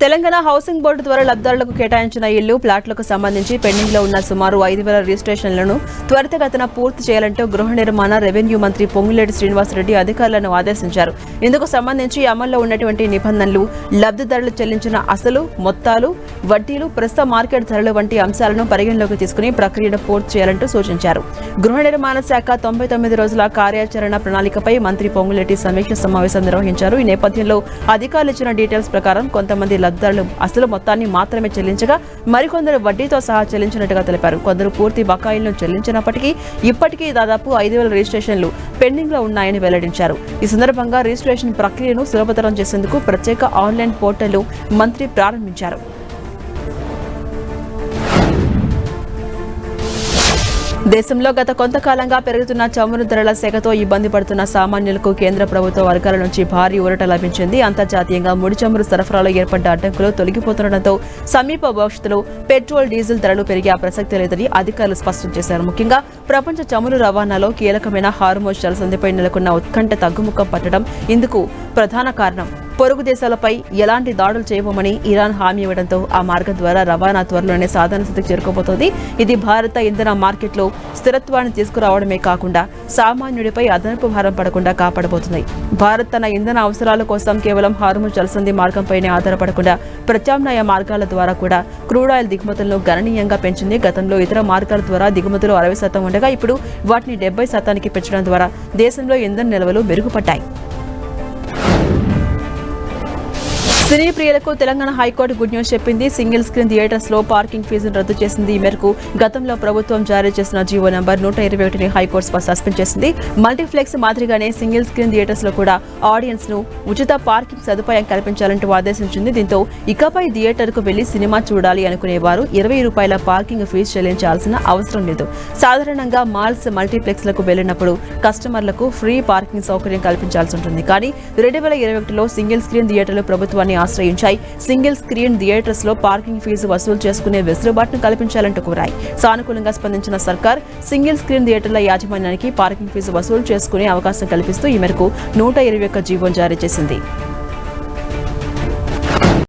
Telangana housing board ద్వారా లబ్ధిదారులకు కేటాయించిన ఇళ్లు ప్లాట్లకు సంబంధించి పెండింగ్ లో ఉన్న సుమారు 5,000 రిజిస్ట్రేషన్లను త్వరితగతిన పూర్తి చేయాలంటూ గృహ నిర్మాణ రెవెన్యూ మంత్రి పొంగులేటి శ్రీనివాసరెడ్డి అధికారులను ఆదేశించారు. ఇందుకు సంబంధించి అమల్లో ఉన్నటువంటి నిబంధనలు, లబ్ధిదారులు చెల్లించిన అసలు మొత్తాలు, వడ్డీలు, ప్రస్తుత మార్కెట్ ధరలు వంటి అంశాలను పరిగణలోకి తీసుకుని ప్రక్రియను పూర్తి చేయాలంటూ సూచించారు. గృహ నిర్మాణ శాఖ 99 రోజుల కార్యాచరణ ప్రణాళికపై మంత్రి పొంగులేటి సమీక్ష సమావేశం నిర్వహించారు. ఈ నేపథ్యంలో అధికారులు ఇచ్చిన డీటెయిల్స్ ప్రకారం కొంతమంది లబ్ధిదారులు అసలు మొత్తాన్ని మాత్రమే చెల్లించగా మరికొందరు వడ్డీతో సహా చెల్లించినట్టుగా తెలిపారు. కొందరు పూర్తి బకాయిలను చెల్లించినప్పటికీ ఇప్పటికీ దాదాపు 5,000 రిజిస్ట్రేషన్లు పెండింగ్ లో ఉన్నాయని వెల్లడించారు. ఈ సందర్భంగా రిజిస్ట్రేషన్ ప్రక్రియను సులభతరం చేసేందుకు ప్రత్యేక ఆన్లైన్ పోర్టల్ను మంత్రి ప్రారంభించారు. దేశంలో గత కొంతకాలంగా పెరుగుతున్న చమురు ధరల సెగతో ఇబ్బంది పడుతున్న సామాన్యులకు కేంద్ర ప్రభుత్వ వర్గాల నుంచి భారీ ఊరట లభించింది. అంతర్జాతీయంగా ముడి చమురు సరఫరాలో ఏర్పడ్డ అడ్డంకులు తొలగిపోతుండటంతో సమీప భవిష్యత్తులో పెట్రోల్, డీజిల్ ధరలు పెరిగే ప్రసక్తి లేదని అధికారులు స్పష్టం చేశారు. ముఖ్యంగా ప్రపంచ చమురు రవాణాలో కీలకమైన హార్మోజ్ జలసంధిపై నెలకొన్న ఉత్కంఠ తగ్గుముఖం పట్టడం ఇందుకు ప్రధాన కారణం. పొరుగు దేశాలపై ఎలాంటి దాడులు చేయబోమని ఇరాన్ హామీ ఇవ్వడంతో ఆ మార్గం ద్వారా రవాణా త్వరలోనే సాధారణ స్థితికి చేరుకోబోతోంది. ఇది భారత ఇంధన మార్కెట్లో స్థిరత్వాన్ని తీసుకురావడమే కాకుండా సామాన్యుడిపై అదనపు భారం పడకుండా కాపాడబోతుంది. భారత్ తన ఇంధన అవసరాల కోసం కేవలం హార్మోజ్ జలసంధి మార్గంపైనే ఆధారపడకుండా ప్రత్యామ్నాయ మార్గాల ద్వారా కూడా క్రూడ్ ఆయిల్ దిగుమతులను గణనీయంగా పెంచింది. గతంలో ఇతర మార్గాల ద్వారా దిగుమతులు 60% ఉండగా ఇప్పుడు వాటిని 70% పెంచడం ద్వారా దేశంలో ఇంధన నిల్వలు మెరుగుపడ్డాయి. సినీ ప్రియులకు తెలంగాణ హైకోర్టు గుడ్ న్యూస్ చెప్పింది. సింగిల్ స్క్రీన్ థియేటర్స్ లో పార్కింగ్ ఫీజును రద్దు చేసింది. ఈ మేరకు గతంలో ప్రభుత్వం జారీ చేసిన జీవో నంబర్ 121ని హైకోర్టు సస్పెండ్ చేసింది. మల్టీప్లెక్స్ మాదిరిగానే సింగిల్ స్క్రీన్ థియేటర్స్ లో కూడా ఆడియన్స్ ను ఉచిత పార్కింగ్ సదుపాయం కల్పించాలంటూ ఆదేశించింది. దీంతో ఇకపై థియేటర్ కు వెళ్లి సినిమా చూడాలి అనుకునేవారు ₹20 పార్కింగ్ ఫీజు చెల్లించాల్సిన అవసరం లేదు. సాధారణంగా మాల్స్, మల్టీప్లెక్స్ లకు వెళ్లినప్పుడు కస్టమర్లకు ఫ్రీ పార్కింగ్ సౌకర్యం కల్పించాల్సి ఉంటుంది. కానీ 2021లో సింగిల్ స్క్రీన్ థియేటర్లు ప్రభుత్వాన్ని ఆశ్రయించాయి. సింగిల్ స్క్రీన్ థియేటర్స్ లో పార్కింగ్ ఫీజు వసూలు చేసుకునే వెసులుబాటును కల్పించాలంటూ కోరాయి. సానుకూలంగా స్పందించిన సర్కార్ సింగిల్ స్క్రీన్ థియేటర్ల యాజమాన్యానికి పార్కింగ్ ఫీజు వసూలు చేసుకునే అవకాశం కల్పిస్తూ ఈ మేరకు 121 జీవోను జారీ చేసింది.